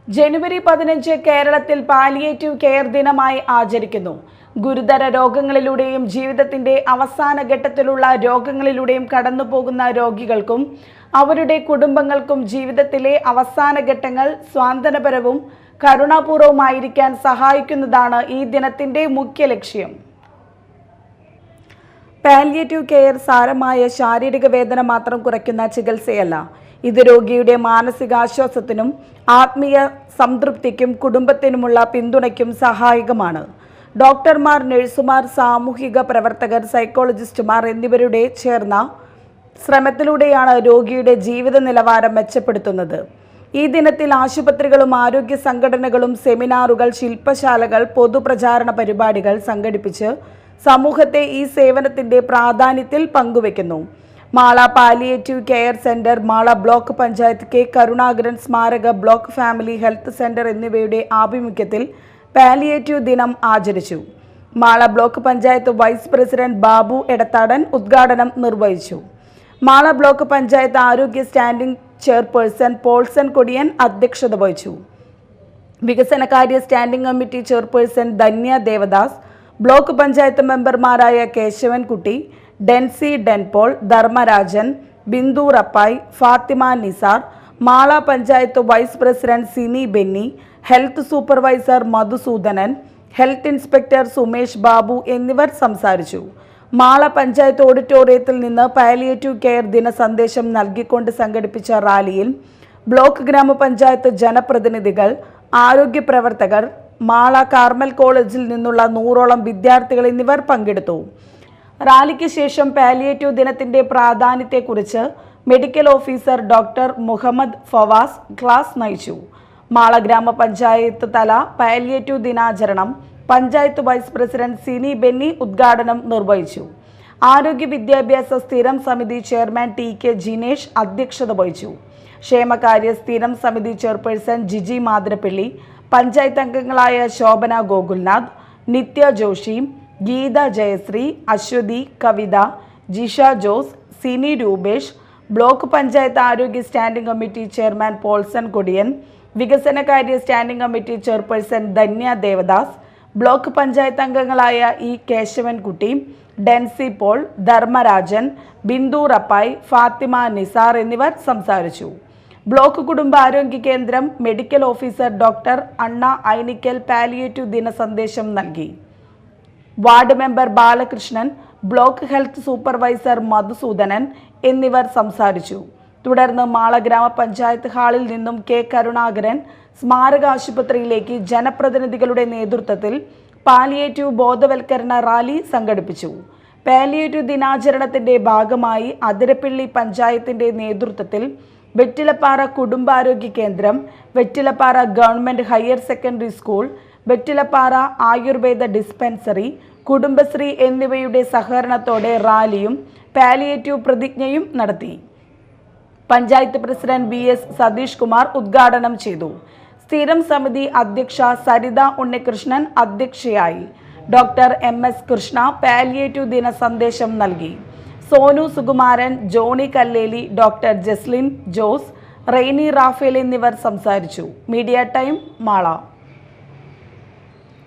ജനുവരി 15 കേരളത്തിൽ palliative care ദിനമായി ആചരിക്കുന്നു. ഗുരുതര രോഗങ്ങളിലൂടെയും ജീവിതത്തിന്റെ അവസാന ഘട്ടത്തിലുള്ള രോഗങ്ങളിലൂടെയും കടന്നുപോകുന്ന രോഗികൾക്കും അവരുടെ കുടുംബങ്ങൾക്കും ജീവിതത്തിലെ അവസാന ഘട്ടങ്ങൾ സ്വാന്തനപരവും കരുണാപൂർവമായിരിക്കാൻ സഹായിക്കുന്നതാണ് ഈ ദിനത്തിന്റെ മുഖ്യ ലക്ഷ്യം. പാലിയേറ്റീവ് കെയർ സാരമായ ശാരീരിക വേദന മാത്രം കുറയ്ക്കുന്ന ചികിത്സയല്ല. ഇത് രോഗിയുടെ മാനസികാശ്വാസത്തിനും ആത്മീയ സംതൃപ്തിക്കും കുടുംബത്തിനുമുള്ള പിന്തുണയ്ക്കും സഹായകമാണ്. ഡോക്ടർമാർ, നഴ്സുമാർ, സാമൂഹിക പ്രവർത്തകർ, സൈക്കോളജിസ്റ്റുമാർ എന്നിവരുടെ ചേർന്ന ശ്രമത്തിലൂടെയാണ് രോഗിയുടെ ജീവിത നിലവാരം മെച്ചപ്പെടുത്തുന്നത്. ഈ ദിനത്തിൽ ആശുപത്രികളും ആരോഗ്യ സംഘടനകളും സെമിനാറുകൾ, ശില്പശാലകൾ, പൊതുപ്രചാരണ പരിപാടികൾ സംഘടിപ്പിച്ച് സമൂഹത്തെ ഈ സേവനത്തിന്റെ പ്രാധാന്യത്തിൽ പങ്കുവയ്ക്കുന്നു. Mala palliative care centre, Mala block panchayat, K Karunakaran സ്മാരക ബ്ലോക്ക് ഫാമിലി ഹെൽത്ത് സെന്റർ എന്നിവയുടെ ആഭിമുഖ്യത്തിൽ പാലിയേറ്റീവ് ദിനം ആചരിച്ചു. Mala block panchayat vice president Babu Edathadan ഉദ്ഘാടനം നിർവഹിച്ചു. മാള ബ്ലോക്ക് പഞ്ചായത്ത് ആരോഗ്യ സ്റ്റാൻഡിംഗ് ചെയർപേഴ്സൺ പോൾസൺ കൊടിയൻ അധ്യക്ഷത വഹിച്ചു. വികസനകാര്യ standing committee chairperson Dhanya Devadas, block panchayat മെമ്പർമാരായ Kesavankutty, Densy Denpaul, Dharmarajan, Bindu Rappai, Fathima Nisar, Mala panchayat vice president Sini Benny, health supervisor Madhusudanan, health inspector Sumesh Babu എന്നിവർ സംസാരിച്ചു. മാള പഞ്ചായത്ത് ഓഡിറ്റോറിയത്തിൽ നിന്ന് പാലിയേറ്റീവ് കെയർ ദിന സന്ദേശം നൽകിക്കൊണ്ട് സംഘടിപ്പിച്ച റാലിയിൽ ബ്ലോക്ക് ഗ്രാമപഞ്ചായത്ത് ജനപ്രതിനിധികൾ, ആരോഗ്യ പ്രവർത്തകർ, മാള കാർമൽ കോളേജിൽ നിന്നുള്ള 100ഓളം വിദ്യാർത്ഥികൾ എന്നിവർ പങ്കെടുത്തു. റാലിക്ക് ശേഷം പാലിയേറ്റീവ് ദിനത്തിന്റെ പ്രാധാന്യത്തെക്കുറിച്ച് medical officer doctor Muhammad Fawaz class നയിച്ചു. മാള ഗ്രാമപഞ്ചായത്ത് തല പാലിയേറ്റീവ് ദിനാചരണം പഞ്ചായത്ത് വൈസ് പ്രസിഡന്റ് സിനി ബെന്നി ഉദ്ഘാടനം നിർവഹിച്ചു. ആരോഗ്യ വിദ്യാഭ്യാസ സ്ഥിരം സമിതി ചെയർമാൻ ടി കെ ജിനേഷ് അധ്യക്ഷത വഹിച്ചു. ക്ഷേമകാര്യ സ്ഥിരം സമിതി ചെയർപേഴ്സൺ ജിജി മാതിരപ്പള്ളി, പഞ്ചായത്ത് അംഗങ്ങളായ ശോഭന ഗോകുൽനാഥ്, നിത്യ ജോഷി, ഗീത ജയശ്രീ, അശ്വതി, കവിത, ജിഷ ജോസ്, സിനി രൂപേഷ്, ബ്ലോക്ക് പഞ്ചായത്ത് ആരോഗ്യ standing committee chairman Paulson Kodiyan, വികസനകാര്യ standing committee chairperson Dhanya Devadas, block panchayat അംഗങ്ങളായ ഇ കേശവൻകുട്ടി, ഡെൻസി പോൾ, ധർമ്മരാജൻ, ബിന്ദു റപ്പായ്, ഫാത്തിമ നിസാർ എന്നിവർ സംസാരിച്ചു. ബ്ലോക്ക് കുടുംബാരോഗ്യ കേന്ദ്രം മെഡിക്കൽ ഓഫീസർ ഡോക്ടർ അണ്ണ ഐനിക്കൽ പാലിയേറ്റീവ് ദിന സന്ദേശം നൽകി. Ward member Balakrishnan, block health supervisor Madhusoodanan എന്നിവർ സംസാരിച്ചു. തുടർന്ന് മാള ഗ്രാമപഞ്ചായത്ത് ഹാളിൽ നിന്നും കെ കരുണാകരൻ സ്മാരക ആശുപത്രിയിലേക്ക് ജനപ്രതിനിധികളുടെ നേതൃത്വത്തിൽ പാലിയേറ്റീവ് ബോധവൽക്കരണ റാലി സംഘടിപ്പിച്ചു. പാലിയേറ്റീവ് ദിനാചരണത്തിന്റെ ഭാഗമായി അതിരപ്പള്ളി പഞ്ചായത്തിന്റെ നേതൃത്വത്തിൽ വെറ്റിലപ്പാറ കുടുംബാരോഗ്യ കേന്ദ്രം, Vettilappara government higher secondary school, Vettilappara Ayurveda dispensary, Kudumbashree എന്നിവയുടെ സഹകരണത്തോടെ റാലിയും പാലിയേറ്റീവ് പ്രതിജ്ഞയും നടത്തി. പഞ്ചായത്ത് പ്രസിഡന്റ് BS സതീഷ് കുമാർ ഉദ്ഘാടനം ചെയ്തു. സ്ഥിരം സമിതി അധ്യക്ഷ സരിത ഉണ്ണികൃഷ്ണൻ അധ്യക്ഷയായി. ഡോക്ടർ MS കൃഷ്ണ പാലിയേറ്റീവ് ദിന സന്ദേശം നൽകി. സോനു സുകുമാരൻ, ജോണി കല്ലേലി, ഡോക്ടർ ജസ്ലിൻ ജോസ്, റെയ്നി റാഫേൽ എന്നിവർ സംസാരിച്ചു. Media time, Mala.